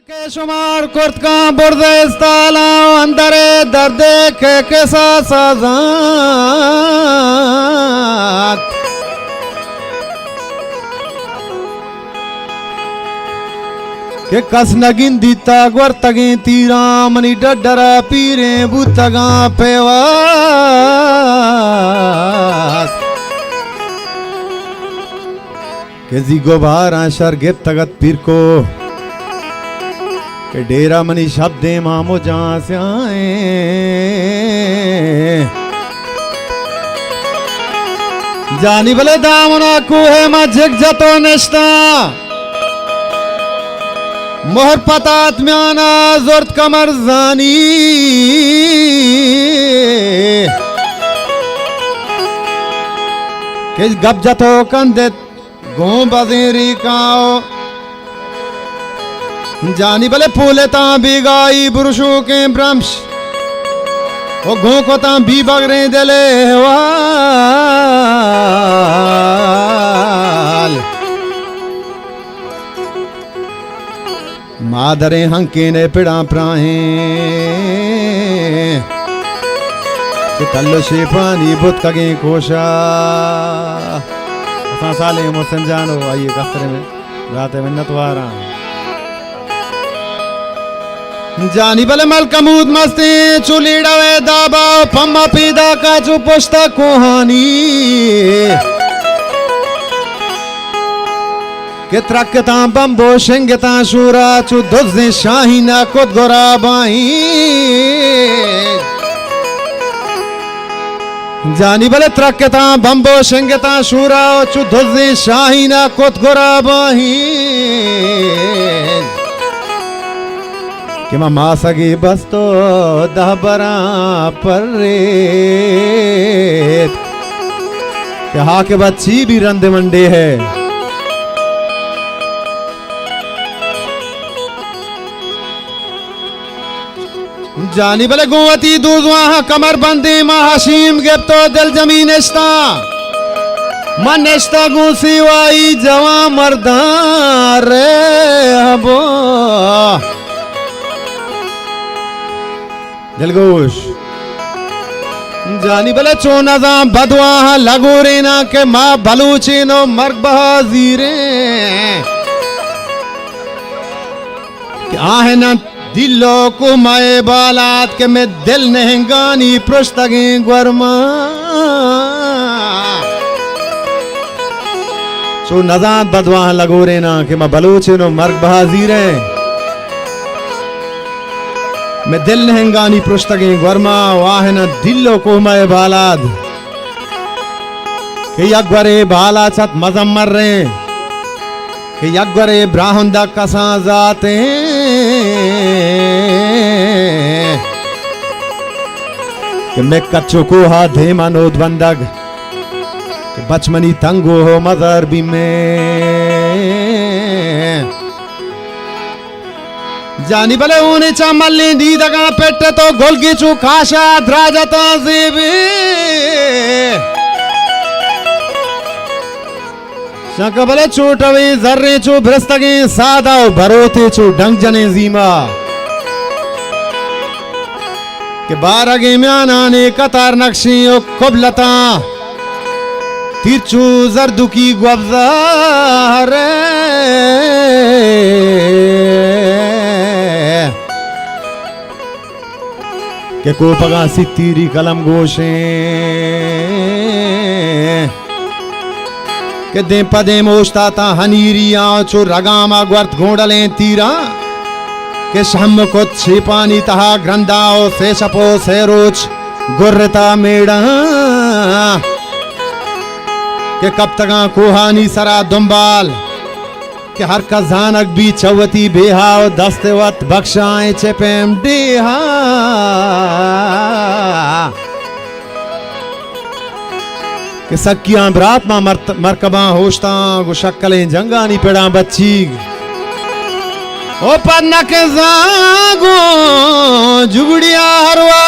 के शुमार कुर्त का बुर्देस्ताला अंदरे दर्दे के कैसा साजात के कस नगिन दीता ग्वर तगे तीरा मनी डडरा पीरे बुतगा पेवास के जी गोबारा शर गिप तगत पीर को के डेरा मनी शब्दे मामो जहां से आए जानी भले दामना कुहे मा जिग जतो निष्ठा मोहर पतात म्याना जोरत कमर जानी के गप जतो कंदे गो बजेरी काओ जानी भले फूले ता बिगाई पुरुषों के ब्रह्मश वो घो को ता भी बगरे दले वाल मादरे हंके ने पिड़ा प्राहे तल्लो शेफानी बुत कगे कोशा असा साले मोहसिन जानो आइए कफ्तरे में रात मिन्नत वारा जानी भले मल कमूद मस्ती चुलीड़ावे दाबा पम्मा पीदा का चु पुश्ता कोहानी के त्रकता बम्बो शिंगता शूरा चु दुज़े शाहीना कुद गोराबाई जानी भले त्रकता बम्बो शिंगता शूरा चु दुज़े शाहीना कुद गोराबाई कि मां सगी बस तो दहबरा पर रेत कि हा के बच्ची भी रंदे मंडे है जानी भले गुवती दूधवा कमर बंदी मां हशीम गिप तो दिल जमीन इश्ता मन इश्ता गुसी वाई जवा मर्दार रे हबो दिलगोश जानी भले चोनजा बदवा लगोरे ना के माँ बलूचे नो मर्ग बहाजीरे आहे ना दिलो को माए बालात के में दिल नहंगानी पृष्ठगे ग्वरमा चोनजा बदवा लगोरे ना के माँ बलूचे नो मर्ग बहाजीरे मैं दिल नहंगानी पृष्ठगे वर्मा वाहन दिल्लो को मैं बालाद कि यगवरे बाला छत मजम्मर रे कि यगवरे ब्राहुंदा कसा जाते कि मैं कच्चो को हा धेमानोद बंदग कि बचमनी तंगो हो मदर भी में जानी भले ऊने चामल्ली दीदगा पेट्टे तो गोलगी चू खाशा द्राजता ज़ेबे शक भले चोटवे जर्रे चू भ्रस्तगे सादा भरोते चू ढंग जने जीमा के बारगे म्याना ने कतार नक्शी ओ कुबलता तिरचू जर्दू की ग्वब्जार के को पगा सित्तीरी कलम गोशे के दे पदे मोश्ता ता हनीरिया चो रगामा ग्वर्त घोड़ले तीरा के शम को छिपानी तहा ग्रंदाओ से शपो से रोच गुर्रता मेड़ा के कब तगा कोहानी सरा दुम्बाल कि हर का जानक भी चवती बेहाव दस्तवत बख्शाएं चेपेम देहा कि सकियां बरात मा मरकबा होशता गो शक्कलें जंगानी पेड़ा बच्ची ओ पन्ना के जागो जुगड़िया हरवा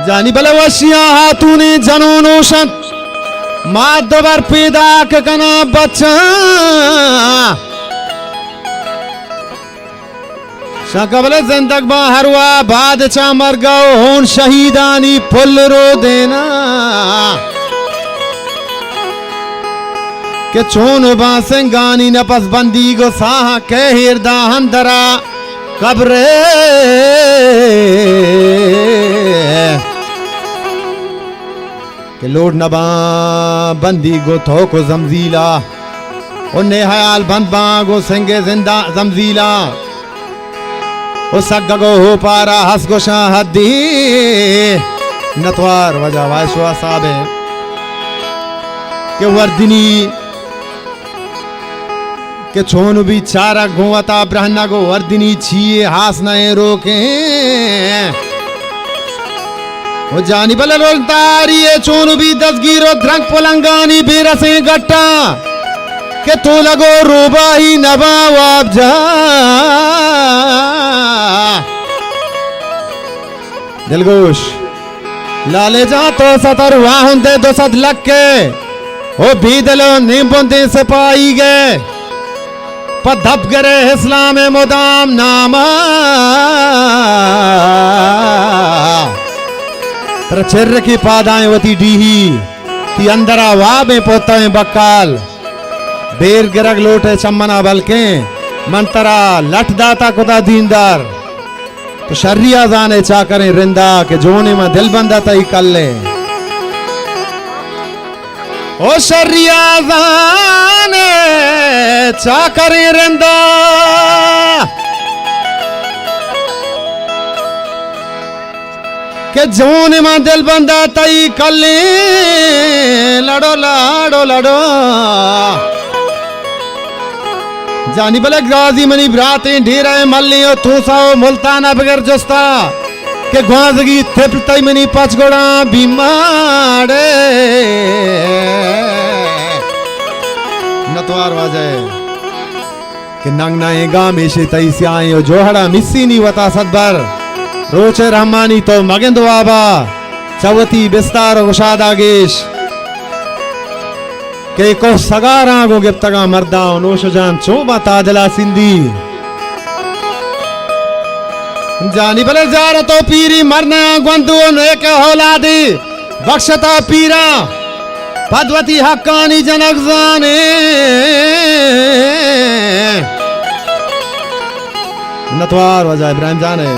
जानी भले वशिया हाथूने जनोनोशत माँ दोबार पैदा कना बच्चा शकबले जिंदग बाहरवा बादशाह मर गओ होन शहीदानी फुल रो देना के चोन बासंगानी नपस बंदी गो साह के हिरदा हंदरा कब्रे के लोड नबा बंदी गो थो को जमजीला उन्हें हयाल बंद बागो संगे जिंदा जमजीला ओ सगगो हो पारा हस गो शाहदी नतवार वजह वाशवा साबे के वर्दिनी के छोन भी चारा गोवता ब्रहना गो वर्दिनी छिए हास नए रोके वो जानी बल रोलतारी चोन भी दसगीरो द्रंग पुलंगानी बेरसे गट्टा के तो लगो रोबा ही नवाब जा दिलगोश लाले जा तो सतर वाहुंदे दो सद लग के ओ बीदलो नींबुंदे से पाई गए पधप गरे इस्लाम मुदाम नामा तर चर्र की पादाएं वती डीही ती अंदरा वाबे पोता बक्काल बेर गिरग लोटे चम्मना बलके मंतरा लठ दाता खुदा दीनदार तो शर्रिया जाने चा करें रिंदा के जोने में दिल बंदा तई कर ले ओ शर्रिया जाने चा करें रिंदा के जोने में दिल बंदा तई कर ले लड़ो लड़ो लड़ो जानी बले गाजी मनी ब्रातें ढेरा मल्ली और थूसाओ मुल्ताना बगैर जस्ता के ग्वाजगी थिपलताई मनी पचगोड़ा बीमारे नतवार वाजे के नंग नाए गामे से तई से आए और जोहड़ा मिस्सी नी वता सदबर रोचे रहमानी तो मगेंदो आबा चवती बिस्तार गुशादा गेश के को सगारा गो गिफ्तगा मर्दा नोशजान चोबा तादला सिंधी जानी बले जार तो पीरी मरना गंदो ने के औलादी बख्शता पीरा पदवती हक्कानी जनक जाने नतवार वजा इब्राहिम जाने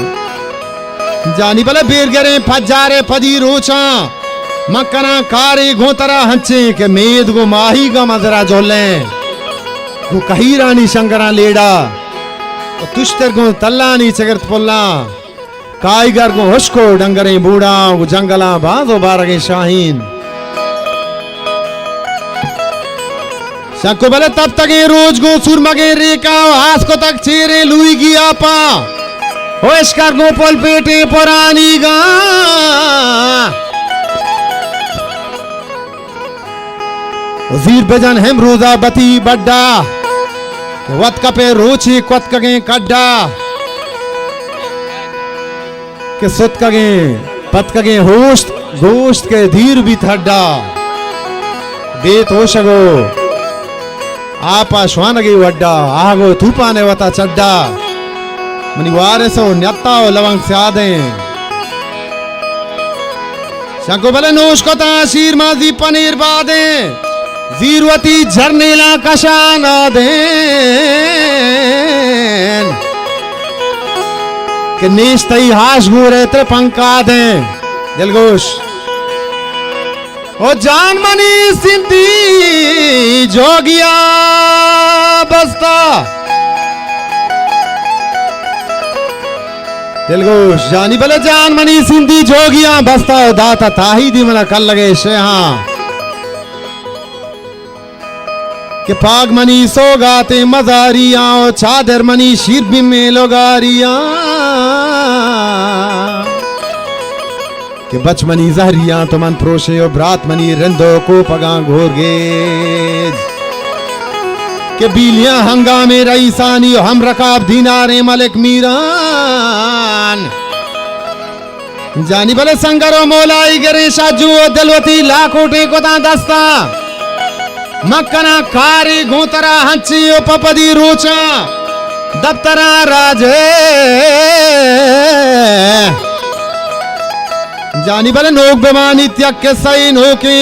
जानी बले बीर गरे फजारे फदी रोचा मकना कारी घोतरा हंचे के मेद गो माही गा मजरा जोले गो कही रानी शंकरा लेड़ा और तुश्तर गो तल्लानी चगरत पुल्ला काईगर गो हुशको डंगरे बूढ़ा गो जंगला बाजो बारगे शाहीन शक्को बले तब तक रोज गो सुरमगे रेका हास को तक चेरे लुई गिया पा ओ इसकर गो पल पेटे पुरानी गा वजीर बेजन हम रोजा बती बड्डा वत कपे रोची क्वत कगे कड्डा के सुत कगे पत कगे होस्ट गोश्त के धीर भी थड्डा बेत होशगो आपा श्वानगे वड्डा आगो थूपाने वता चड्डा मनी वारे सो न्यत्ता लवंग से आदे शंको बले नोश को शीर माजी पनीर बादे जीरवती झरनेला कशाना देन के नेस्तई हाश गोरे ते पंका दे दिलगोश ओ जान मनी सिंधी जोगिया बस्ता दिलगोश जानी बले जान मनी सिंधी जोगिया बस्ता दाता ताही दी मला कल लगे शेहा के पाग मनी सो गाते मजारिया चादर मनी शीर भी में लोगारिया के बच मनी जहरिया तो मन प्रोशे और ब्रात मनी रंदो को पगा घोरगेज के बीलियां हंगामे रईसानी हम रकाब दीनारे मलिक मीरान जानी बले संगरो मोलाई गरे शाजू दलवती लाखोटे को ता दस्ता मक्कना कारी घोतरा हंची पपदी रोचा दफ्तरा राजे जानी भले नोक बेमानी त्यक के सही नोके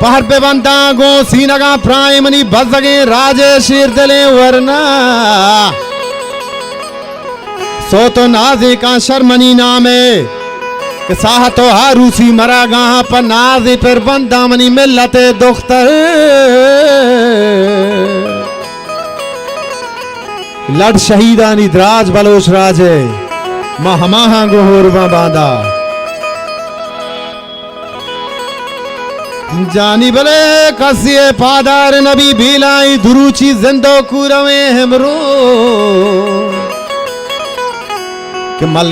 पहाड़ पे बंदा गो सीनगा प्राइमनी बजगे राजे शीर दले वरना सो तो नाजे का शर्मनी नामे कि साह तो हारूसी मरा गाह पर नाजे पर बंदा मनी मिलते दुख्तर लड़ शहीदानी द्राज बलोच राजे महमाहा गोहरवा बांधा जानी भले कसिए पादार नबी भीलाई दुरुची जिंदो कुरवे हमरो कि मल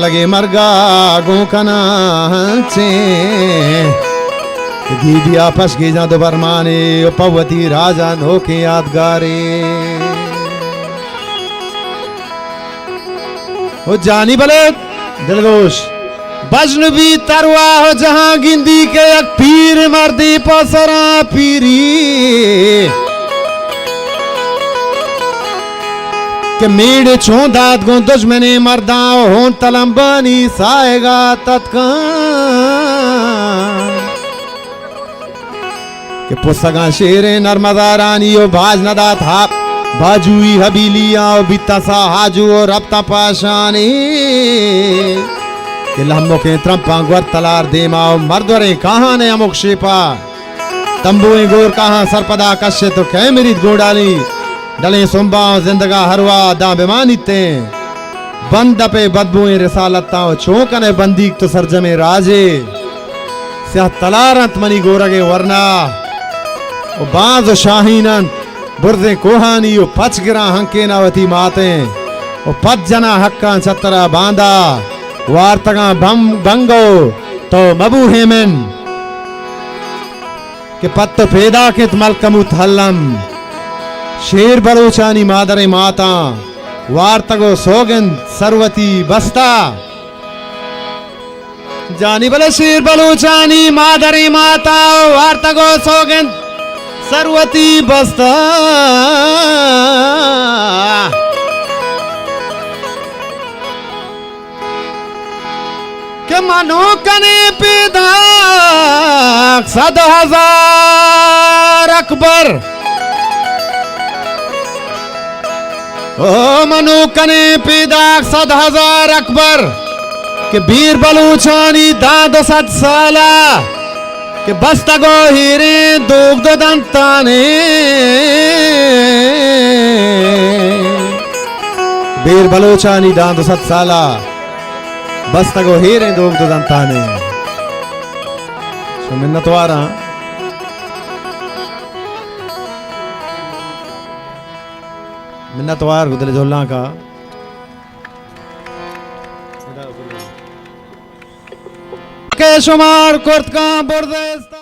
लगे मरगा गो कना चे गीबिया पश गे जा दो बरमाने पवती राजा नो के यादगारे हो जानी भले दिलगोश बजनबी तरवा हो जहां गिंदी के एक पीर मर्दी पसरा पीरी के मेड़ छोंदात गो दुश्मने मर्दा हो तलंबनी साएगा तत्का के पुसगा शेरे नर्मदा रानी ओ बाज नदा था बाजुई हबीलिया ओ बिता सा हाजू और रब्ता पाशानी के लम्बो के त्रंपांगवर तलार देमाओ मर्दवरे कहाँ ने अमुक शेपा तंबुए गोर कहाँ सरपदा कश्य तो कै मेरी गोडाली डले सुम्बाओ जिंदगा हरवा दा बेमानी ते बंद पे बदबुए रिसालताओ चौकने बंदीक तो सरजमे राजे स्या तलारंत मनी गोरगे वरना ओ बाज शाहीनन बुरदे कोहानी ओ पचगिरा हंके नावती माते ओ पच जना हक्का छतरा बांदा वार्तगा बंगो तो मबू हेमन के पत्त पैदा के मलकमु थल्लम शेर बलोचानी मादरे माता वार्तगो सोगन सरवती बस्ता जानी भले शेर बलोचानी मादरे माता वार्तगो सोगन सरवती बस्ता के मनो कने पैदा 100,000 अकबर ओ मनो कने पैदा 100,000 अकबर के बीर बलूचानी दाद 7 साला के बस्तगो हीरे दोग दो दंताने बीर बलूचानी दाद 7 साला बस्तगो हीरे दोग दो दंताने सो मिन्नतवारा मिन्नतवार गुदले जोल्ला का के शुमार कुर्त का बुर्देस्ता